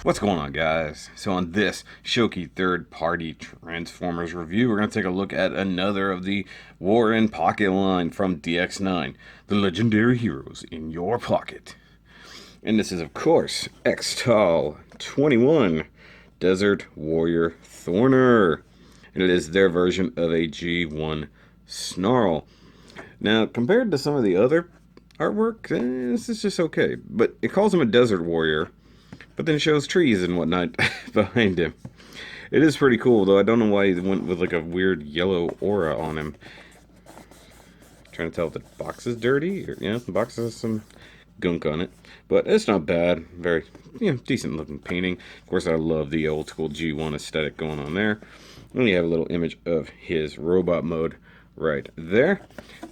What's going on, guys? So on this SHOKY third-party Transformers review, we're going to take a look at another of the War in Pocket line from DX9, the legendary heroes in your pocket. And this is, of course, XTAL21 Desert Warrior Thorner. And it is their version of a G1 SNARL. Now, compared to some of the other artwork, this is just okay. But it calls him a Desert Warrior, but then shows trees and whatnot behind him. It is pretty cool, though. I don't know why he went with like a weird yellow aura on him. Trying to tell if the box is dirty. Or, yeah, the box has some gunk on it. But it's not bad. Very, decent looking painting. Of course, I love the old school G1 aesthetic going on there. And you have a little image of his robot mode right there.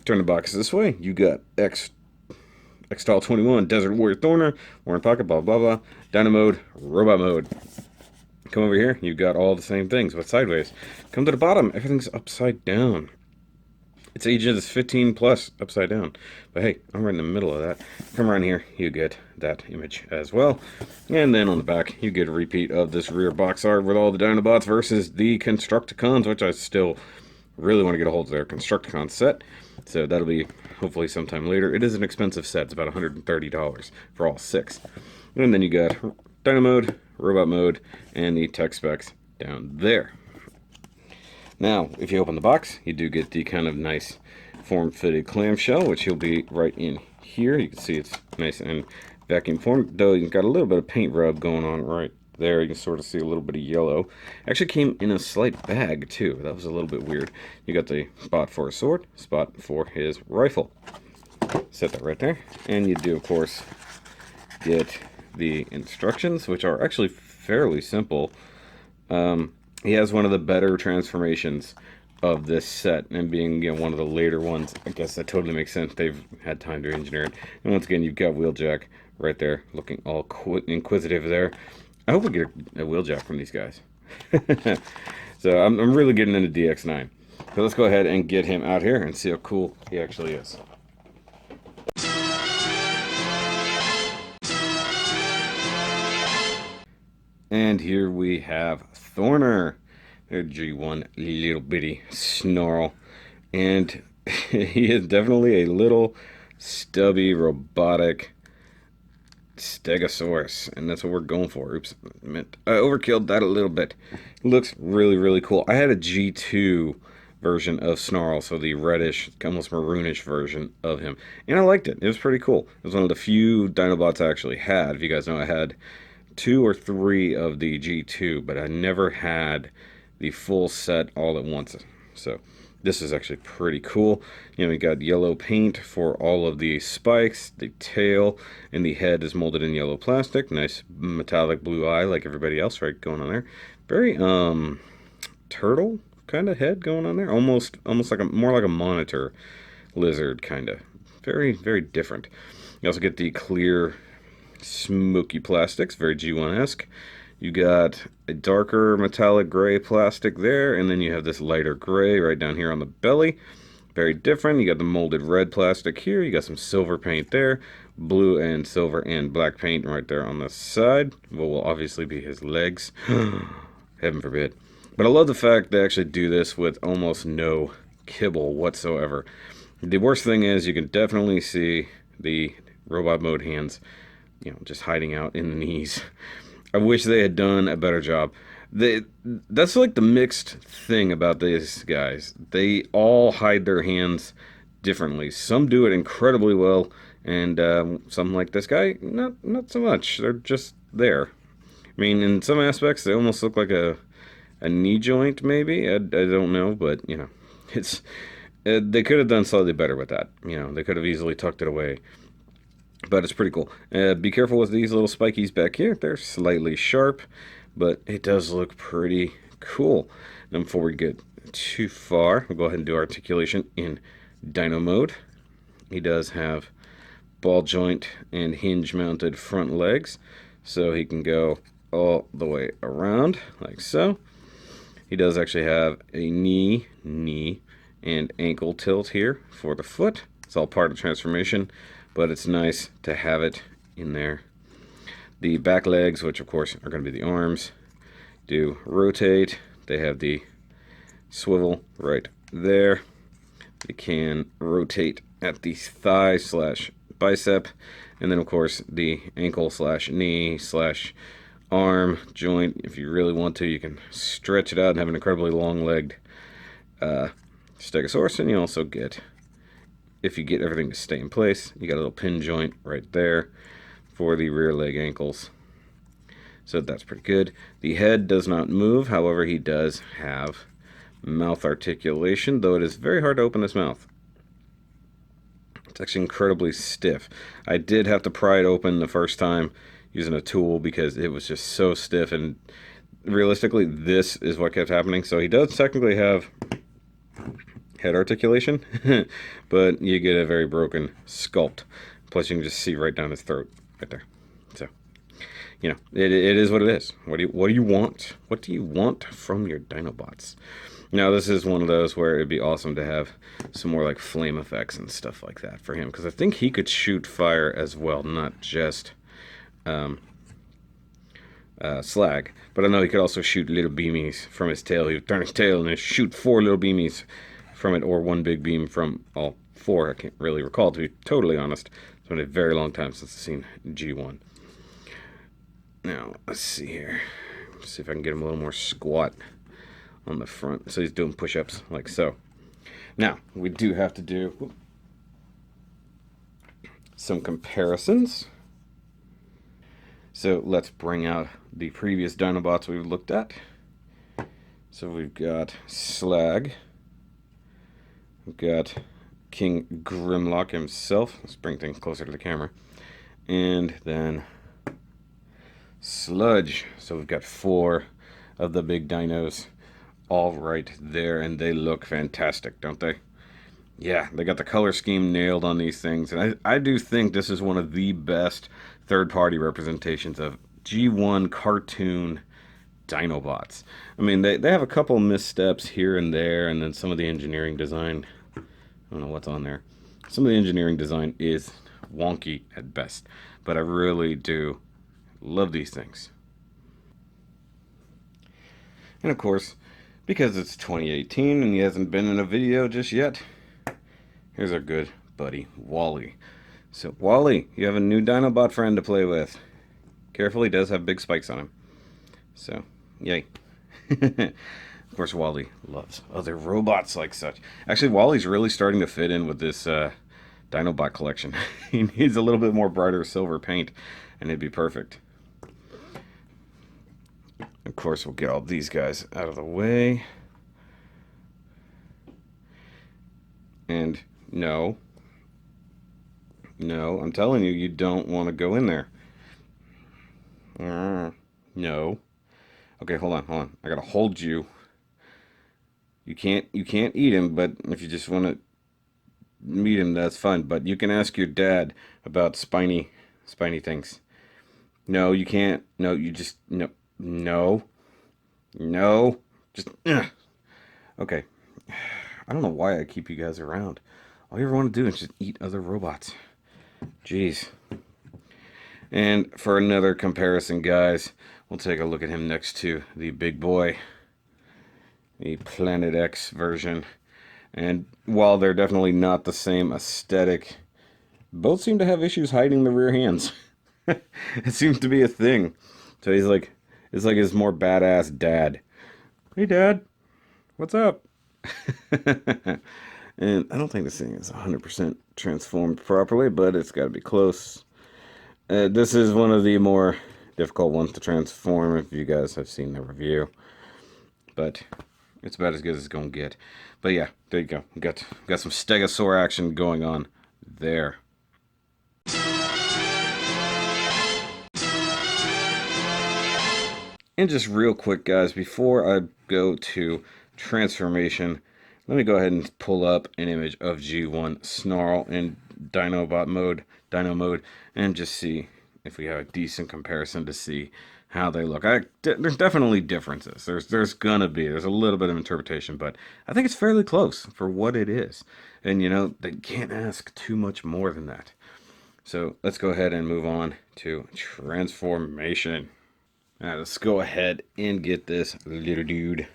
Turn the box this way. You got XTAL21, Desert Warrior Thorner, War in Pocket, blah, blah, blah. Dino mode, robot mode. Come over here, you've got all the same things, but sideways. Come to the bottom, everything's upside down. It's ages 15 plus, upside down. But hey, I'm right in the middle of that. Come around here, you get that image as well. And then on the back, you get a repeat of this rear box art with all the Dinobots versus the Constructicons, which I still really want to get a hold of their Constructicon set. So that'll be hopefully sometime later. It is an expensive set. It's about $130 for all 6. And then you got Dino mode, robot mode, and the tech specs down there. Now, if you open the box, you do get the kind of nice form-fitted clamshell, which will be right in here. You can see it's nice and vacuum formed, though you've got a little bit of paint rub going on right there. You can sort of see a little bit of yellow. Actually came in a slight bag, too. That was a little bit weird. You got the spot for a sword, spot for his rifle. Set that right there. And you do, of course, get the instructions, which are actually fairly simple. He has one of the better transformations of this set, and being one of the later ones, I guess that totally makes sense. They've had time to engineer it. And once again, you've got Wheeljack right there, looking all inquisitive there. I hope we get a Wheeljack from these guys. So I'm really getting into DX9. So let's go ahead and get him out here and see how cool he actually is. And here we have Thorner, their G1 little bitty snarl. And he is definitely a little stubby, robotic Stegosaurus. And that's what we're going for. Oops, I overkilled that a little bit. It looks really, really cool. I had a G2 version of Snarl, so the reddish, almost maroonish version of him. And I liked it. It was pretty cool. It was one of the few Dinobots I actually had. If you guys know, I had 2 or 3 of the G2, but I never had the full set all at once. So this is actually pretty cool. We got yellow paint for all of the spikes, the tail, and the head is molded in yellow plastic. Nice metallic blue eye like everybody else, right, going on there. Very turtle kind of head going on there. Almost like more like a monitor lizard kind of. Very, very different. You also get the clear smoky plastics, very G1-esque. You got a darker metallic gray plastic there, and then you have this lighter gray right down here on the belly. Very different. You got the molded red plastic here. You got some silver paint there, blue and silver and black paint right there on the side. What will obviously be his legs. Heaven forbid. But I love the fact they actually do this with almost no kibble whatsoever. The worst thing is you can definitely see the robot mode hands just hiding out in the knees. I wish they had done a better job. That's like the mixed thing about these guys. They all hide their hands differently. Some do it incredibly well, and some, like this guy, not so much. They're just there. I mean, in some aspects, they almost look like a knee joint, maybe. I don't know, but, it's they could have done slightly better with that. They could have easily tucked it away. But it's pretty cool. Be careful with these little spikies back here. They're slightly sharp, but it does look pretty cool. Now, before we get too far, we'll go ahead and do articulation in Dino mode. He does have ball joint and hinge mounted front legs, so he can go all the way around like so. He does actually have a knee, and ankle tilt here for the foot. It's all part of the transformation, but it's nice to have it in there. The back legs, which of course are going to be the arms, do rotate. They have the swivel right there. They can rotate at the thigh slash bicep, and then of course the ankle slash knee slash arm joint. If you really want to, you can stretch it out and have an incredibly long-legged stegosaurus. And you also get, if you get everything to stay in place, you got a little pin joint right there for the rear leg ankles. So that's pretty good. The head does not move, however he does have mouth articulation, though it is very hard to open his mouth. It's actually incredibly stiff. I did have to pry it open the first time using a tool because it was just so stiff, and realistically this is what kept happening. So he does technically have head articulation, but you get a very broken sculpt. Plus you can just see right down his throat right there. So, you know, it is what it is. What do you want? What do you want from your Dinobots? Now, this is one of those where it'd be awesome to have some more like flame effects and stuff like that for him, because I think he could shoot fire as well, not just slag. But I know he could also shoot little beamies from his tail. He would turn his tail and shoot 4 little beamies from it, or 1 big beam from all 4. I can't really recall, to be totally honest. It's been a very long time since I've seen G1. Now, let's see here. Let's see if I can get him a little more squat on the front. So he's doing push-ups like so. Now, we do have to do some comparisons. So let's bring out the previous Dinobots we've looked at. So we've got Slag. We've got King Grimlock himself. Let's bring things closer to the camera. And then Sludge. So we've got 4 of the big dinos all right there, and they look fantastic, don't they? Yeah, they got the color scheme nailed on these things, and I do think this is one of the best third-party representations of G1 cartoon Dinobots. I mean, they have a couple missteps here and there, and then some of the engineering design, I don't know what's on there. Some of the engineering design is wonky at best, but I really do love these things. And of course, because it's 2018 and he hasn't been in a video just yet, here's our good buddy Wally. So Wally, you have a new Dinobot friend to play with. Careful, he does have big spikes on him. So, yay. Of course, Wally loves other robots like such. Actually, Wally's really starting to fit in with this Dinobot collection. He needs a little bit more brighter silver paint, and it'd be perfect. Of course, we'll get all these guys out of the way. And no, I'm telling you, you don't want to go in there. No. Okay, hold on. I gotta hold you. You can't eat him, but if you just want to meet him, that's fine. But you can ask your dad about spiny things. No, you can't. No, you just no, just okay. I don't know why I keep you guys around. All you ever want to do is just eat other robots. Jeez. And for another comparison, guys, we'll take a look at him next to the big boy, the Planet X version. And while they're definitely not the same aesthetic, both seem to have issues hiding the rear hands. It seems to be a thing. So he's like, it's like his more badass dad. Hey, Dad, what's up? And I don't think this thing is 100% transformed properly, but it's got to be close. This is one of the more difficult ones to transform, if you guys have seen the review. But it's about as good as it's going to get. But yeah, there you go. Got some stegosaur action going on there. And just real quick, guys, before I go to transformation, let me go ahead and pull up an image of G1 SNARL in Dino mode, and just see if we have a decent comparison to see how they look. There's definitely differences. There's a little bit of interpretation, but I think it's fairly close for what it is. And you know, they can't ask too much more than that. So let's go ahead and move on to transformation. All right, let's go ahead and get this little dude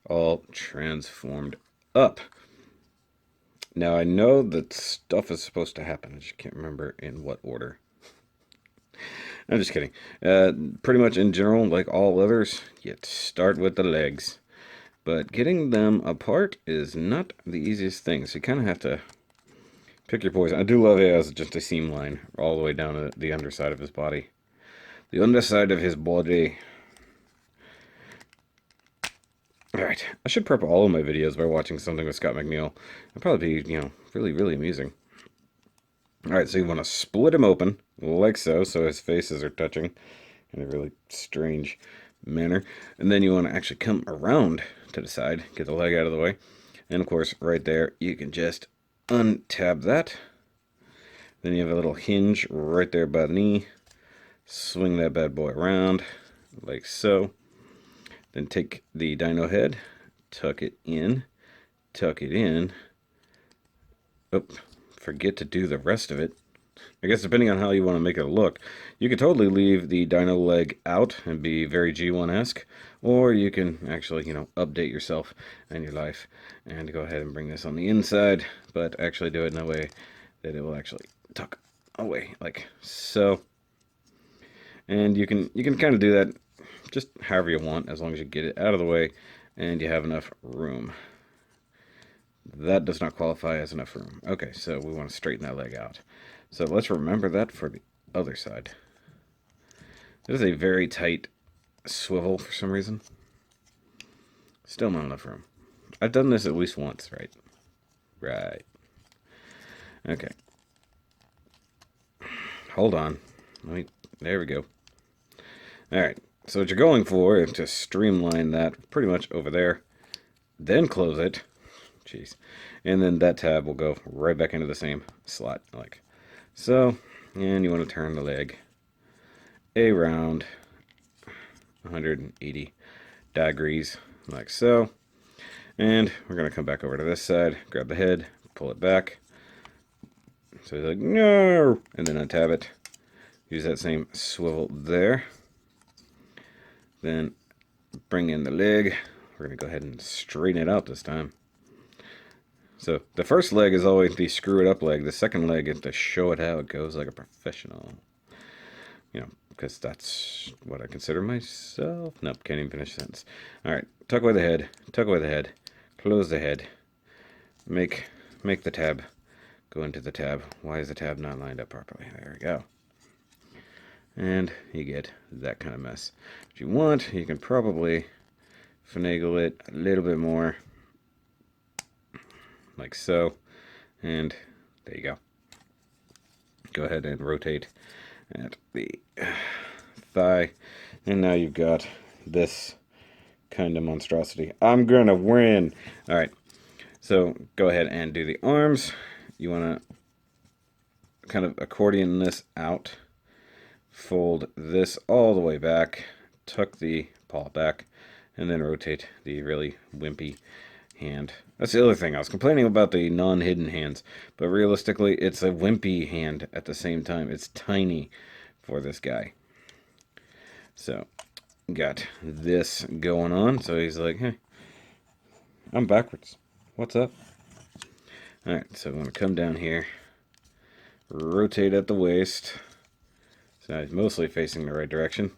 all transformed up. Now, I know that stuff is supposed to happen. I just can't remember in what order. I'm just kidding. Pretty much in general, like all others, you start with the legs. But getting them apart is not the easiest thing. So you kind of have to pick your poison. I do love it as just a seam line all the way down to the underside of his body. The underside of his body. Alright, I should prep all of my videos by watching something with Scott McNeil. It'd probably be, really, really amusing. Alright, so you want to split him open, like so his faces are touching in a really strange manner. And then you want to actually come around to the side, get the leg out of the way. And of course, right there, you can just untab that. Then you have a little hinge right there by the knee. Swing that bad boy around, like so. Then take the dino head, tuck it in. Oh, forget to do the rest of it. I guess depending on how you want to make it look, you could totally leave the dino leg out and be very G1-esque, or you can actually, update yourself and your life and go ahead and bring this on the inside, but actually do it in a way that it will actually tuck away, like so. And you can kind of do that just however you want, as long as you get it out of the way and you have enough room. That does not qualify as enough room. Okay, so we want to straighten that leg out. So let's remember that for the other side. It is a very tight swivel for some reason. Still not enough room. I've done this at least once, right? Right. Okay. Hold on. There we go. Alright. So what you're going for is to streamline that pretty much over there. Then close it. Jeez. And then that tab will go right back into the same slot, like so. And you want to turn the leg around 180 degrees, like so. And we're going to come back over to this side, grab the head, pull it back. So he's like, no! And then untab it. Use that same swivel there. Then bring in the leg. We're going to go ahead and straighten it out this time. So the first leg is always the screw it up leg. The second leg is to show it how it goes like a professional. Because that's what I consider myself. Nope, can't even finish the sentence. Alright, tuck away the head. Tuck away the head. Close the head. Make the tab go into the tab. Why is the tab not lined up properly? There we go. And you get that kind of mess. If you want, you can probably finagle it a little bit more, like so, and there you go. Go ahead and rotate at the thigh, and now you've got this kind of monstrosity. I'm gonna win. All right, so go ahead and do the arms. You want to kind of accordion this out. Fold this all the way back, tuck the paw back, and then rotate the really wimpy hand. That's the other thing. I was complaining about the non-hidden hands, but realistically, it's a wimpy hand at the same time. It's tiny for this guy. So, got this going on. So he's like, hey, I'm backwards. What's up? Alright, so I'm going to come down here, rotate at the waist. So he's mostly facing the right direction.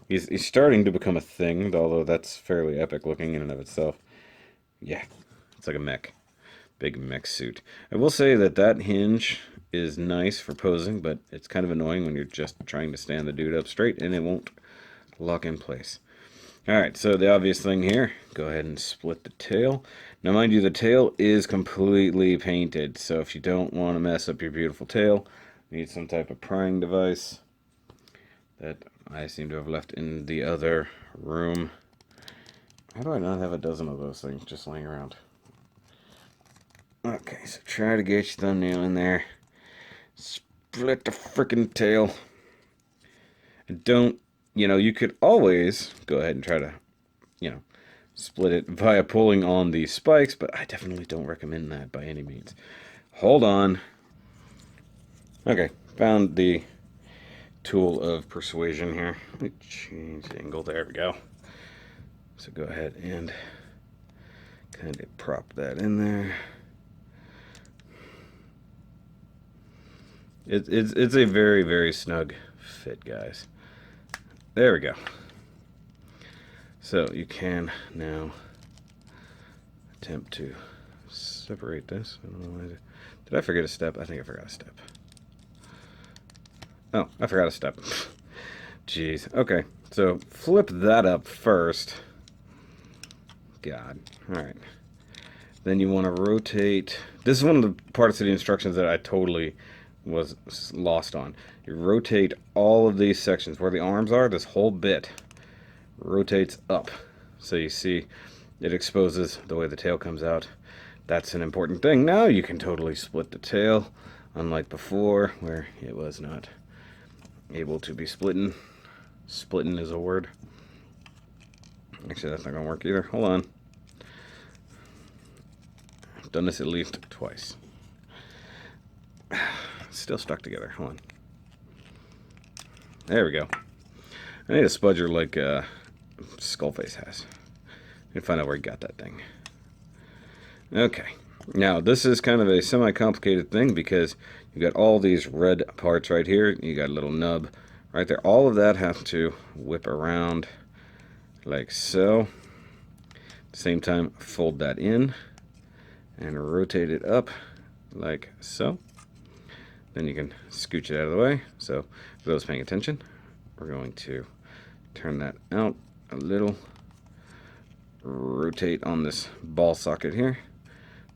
He's starting to become a thing, although that's fairly epic looking in and of itself. Yeah, it's like a mech. Big mech suit. I will say that hinge is nice for posing, but it's kind of annoying when you're just trying to stand the dude up straight and it won't lock in place. Alright, so the obvious thing here, go ahead and split the tail. Now mind you, the tail is completely painted, so if you don't want to mess up your beautiful tail, you need some type of prying device that I seem to have left in the other room. How do I not have a dozen of those things just laying around? Okay, so try to get your thumbnail in there. Split the frickin' tail. And don't, you could always go ahead and try to, split it via pulling on the spikes, but I definitely don't recommend that by any means. Hold on. Okay, found the tool of persuasion here. Let me change the angle. There we go. So go ahead and kind of prop that in there. It's a very, very snug fit, guys. There we go. So you can now attempt to separate this. I don't know why did I forget a step? I think I forgot a step. Oh, I forgot a step. Jeez. Okay, so flip that up first. God. Alright. Then you want to rotate. This is one of the parts of the instructions that I totally was lost on. You rotate all of these sections where the arms are. This whole bit rotates up, so you see it exposes the way the tail comes out. That's an important thing. Now you can totally split the tail, unlike before where it was not able to be splitting. Splitting is a word. Actually, that's not gonna work either. Hold on. I've done this at least twice. Still stuck together. Hold on. There we go. I need a spudger like Skullface has. I need to find out where he got that thing. Okay. Now, this is kind of a semi-complicated thing because you got all these red parts right here. You got a little nub right there. All of that has to whip around like so. At the same time, fold that in and rotate it up like so. Then you can scooch it out of the way. So for those paying attention, we're going to turn that out a little, rotate on this ball socket here,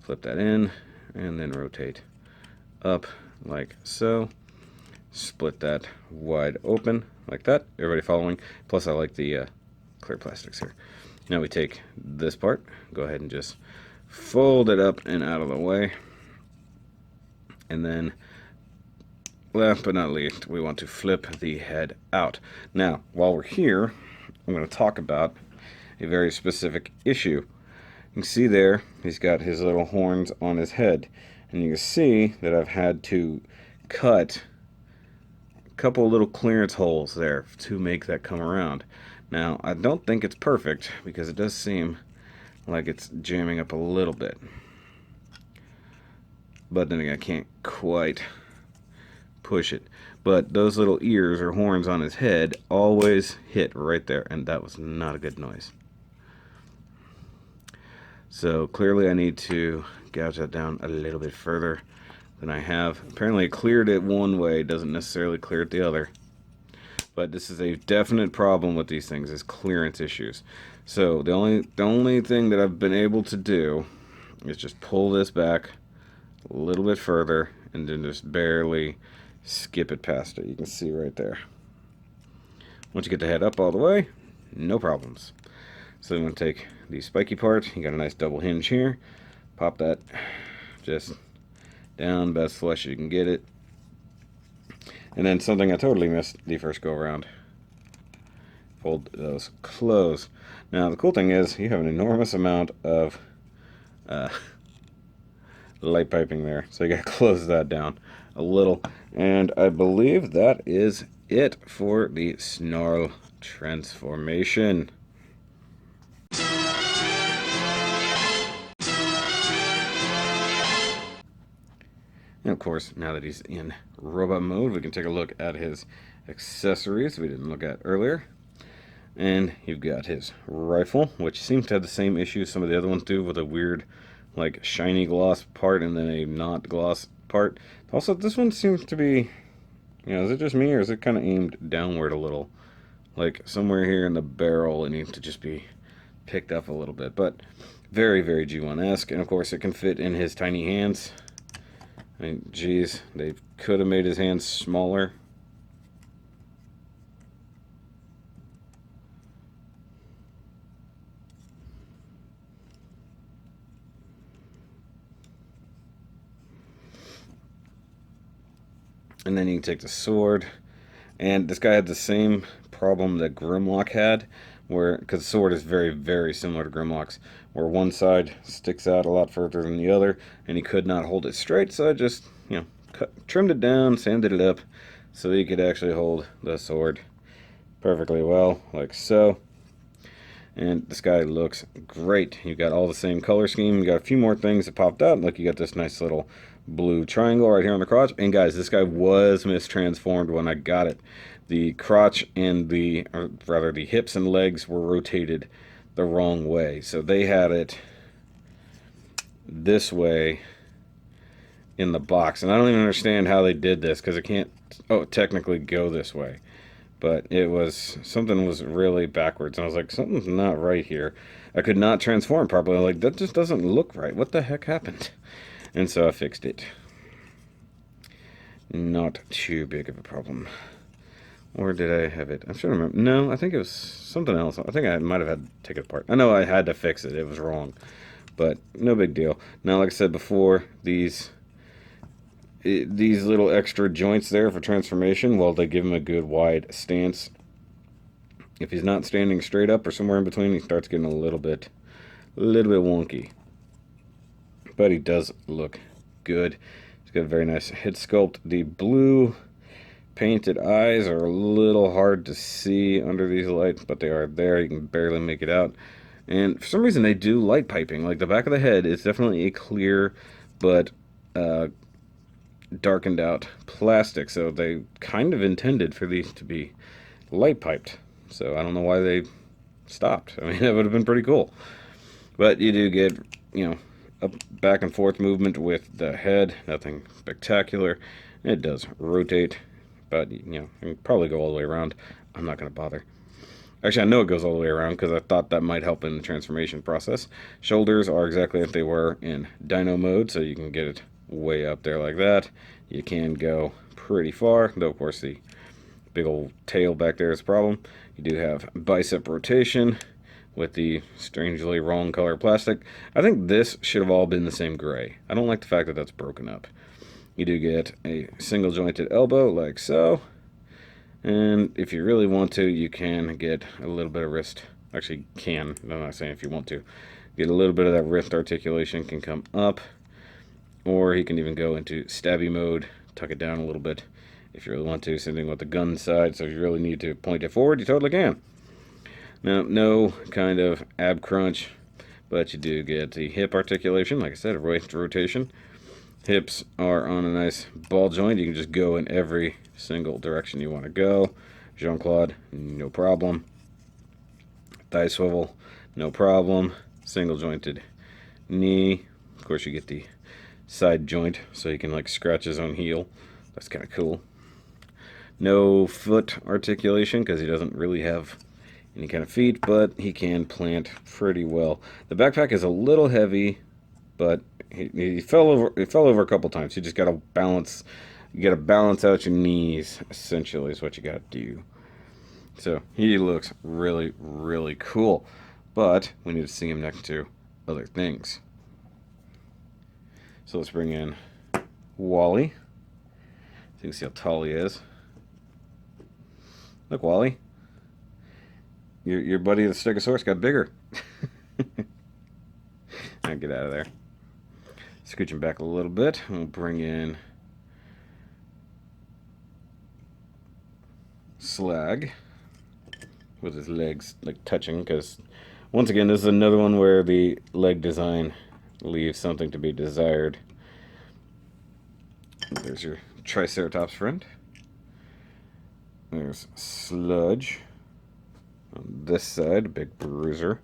flip that in, and then rotate up like so. Split that wide open like that. Everybody following? Plus I like the clear plastics here. Now we take this part, go ahead and just fold it up and out of the way. And then last but not least, we want to flip the head out. Now, while we're here, I'm going to talk about a very specific issue. You can see there, he's got his little horns on his head. And you can see that I've had to cut a couple little clearance holes there to make that come around. Now, I don't think it's perfect because it does seem like it's jamming up a little bit. But then again, I can't quite push it. But those little ears or horns on his head always hit right there, and that was not a good noise. So clearly I need to gouge that down a little bit further than I have. Apparently it cleared it one way, doesn't necessarily clear it the other. But this is a definite problem with these things, is clearance issues. So the only thing that I've been able to do is just pull this back a little bit further and then just barely skip it past it. You can see right there. Once you get the head up all the way, no problems. So I'm going to take the spiky part. You got a nice double hinge here. Pop that just down, best flush you can get it. And then something I totally missed the first go around. Fold those close. Now the cool thing is you have an enormous amount of light piping there, so you got to close that down a little. And I believe that is it for the SNARL transformation. And of course, now that he's in robot mode, we can take a look at his accessories we didn't look at earlier. And you've got his rifle, which seems to have the same issues some of the other ones do, with a weird, like, shiny gloss part and then a not gloss part. Also, this one seems to be, is it just me, or is it kind of aimed downward a little? Like, somewhere here in the barrel, it needs to just be picked up a little bit. But very, very G1-esque. And of course, it can fit in his tiny hands. I mean, geez, they could have made his hands smaller. And then you can take the sword. And this guy had the same problem that Grimlock had, where, because the sword is very, very similar to Grimlock's, where one side sticks out a lot further than the other, and he could not hold it straight, so I just, trimmed it down, sanded it up, so you could actually hold the sword perfectly well, like so. And this guy looks great. You got all the same color scheme. You got a few more things that popped out. Like you got this nice little blue triangle right here on the crotch. And guys, this guy was mistransformed when I got it. The crotch and the hips and legs were rotated the wrong way. So they had it this way in the box. And I don't even understand how they did this, because it can't technically go this way. But it was, something was really backwards. And I was like, something's not right here. I could not transform properly. I'm like, that just doesn't look right. What the heck happened? And so I fixed it. Not too big of a problem. Or did I have it? I'm trying to remember. No, I think it was something else. I think I might have had to take it apart. I know I had to fix it. It was wrong. But no big deal. Now, like I said before, these little extra joints there for transformation, well, they give him a good wide stance. If he's not standing straight up or somewhere in between, he starts getting a little bit wonky. But he does look good. He's got a very nice head sculpt. The blue painted eyes are a little hard to see under these lights, but they are there. You can barely make it out. And for some reason, they do light piping. Like the back of the head is definitely a clear, but darkened out plastic, so they kind of intended for these to be light piped. So I don't know why they stopped. I mean, that would have been pretty cool. But you do get, a back and forth movement with the head. Nothing spectacular. It does rotate, but you can probably go all the way around. I'm not going to bother. Actually, I know it goes all the way around because I thought that might help in the transformation process. Shoulders are exactly as they were in Dino mode, so you can get it way up there like that. You can go pretty far, though of course the big old tail back there is a problem. You do have bicep rotation with the strangely wrong color plastic. I think this should have all been the same gray. I don't like the fact that that's broken up. You do get a single jointed elbow like so, and if you really want to, you can get a little bit of wrist. Actually, I'm not saying if you want to. Get a little bit of that wrist articulation can come up. Or he can even go into stabby mode, tuck it down a little bit if you really want to. Same thing with the gun side, so if you really need to point it forward, you totally can. Now, no kind of ab crunch, but you do get the hip articulation. Like I said, a waist rotation. Hips are on a nice ball joint. You can just go in every single direction you want to go. Jean-Claude, no problem. Thigh swivel, no problem. Single jointed knee. Of course, you get the side joint, so he can like scratch his own heel. That's kind of cool. No foot articulation because he doesn't really have any kind of feet, but he can plant pretty well. The backpack is a little heavy, but he fell over. It fell over a couple times. You just got to balance. You got to balance out your knees. Essentially, is what you got to do. So he looks really, really cool. But we need to see him next to other things. So let's bring in Wally. So you can see how tall he is. Look, Wally. Your buddy the Stegosaurus got bigger. Now get out of there. Scooch him back a little bit. We'll bring in Slag with his legs like touching, because once again, this is another one where the leg design leaves something to be desired. There's your Triceratops friend. There's Sludge on this side, a big bruiser.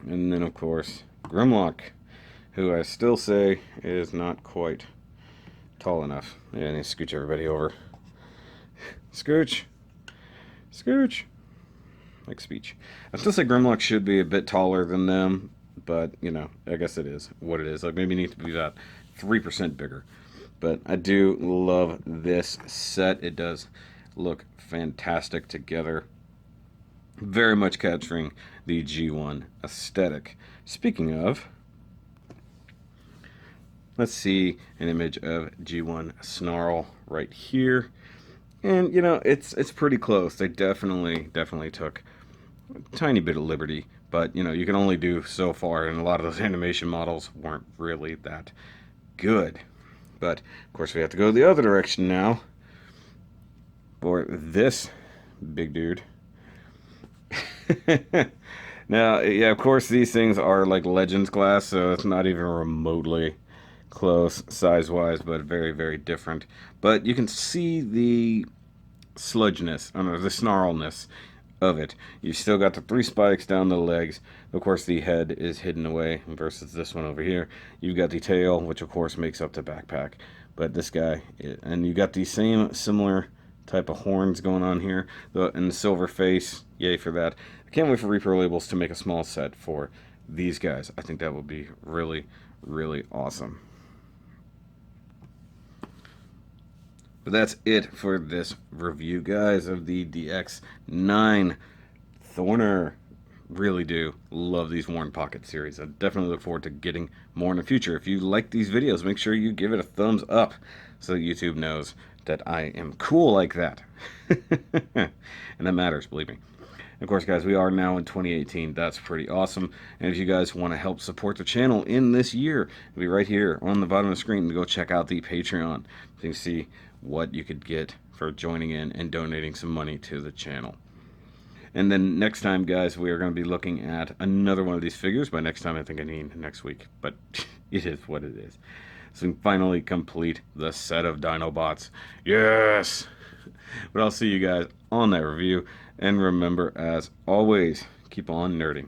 And then, of course, Grimlock, who I still say is not quite tall enough. Yeah, I need to scooch everybody over. Scooch! Scooch! Like speech. I still say Grimlock should be a bit taller than them, but, I guess it is what it is. Like, maybe it needs to be about 3% bigger. But I do love this set. It does look fantastic together. Very much capturing the G1 aesthetic. Speaking of, let's see an image of G1 SNARL right here. And, it's pretty close. They definitely took a tiny bit of liberty But, you know, you can only do so far, and a lot of those animation models weren't really that good. But, of course, we have to go the other direction now for this big dude. Now, yeah, of course, these things are like Legends class, so it's not even remotely close size-wise, but very, very different. But you can see the sludginess, the snarlness of it. You've still got the 3 spikes down the legs. Of course, the head is hidden away versus this one over here. You've got the tail, which of course makes up the backpack. But this guy, and you got the same similar type of horns going on here, and the silver face. Yay for that. I can't wait for Reaper Labels to make a small set for these guys. I think that would be really, really awesome. But that's it for this review, guys, of the DX9 Thorner. Really do love these Worn Pocket series. I definitely look forward to getting more in the future. If you like these videos, make sure you give it a thumbs up so that YouTube knows that I am cool like that. And that matters, believe me. Of course, guys, we are now in 2018. That's pretty awesome. And if you guys want to help support the channel in this year, it'll be right here on the bottom of the screen to go check out the Patreon. So you can see what you could get for joining in and donating some money to the channel. And then next time, guys, we are going to be looking at another one of these figures. By next time, I think I mean next week. But it is what it is. So we can finally complete the set of Dinobots. Yes! But I'll see you guys on that review. And remember, as always, keep on nerding.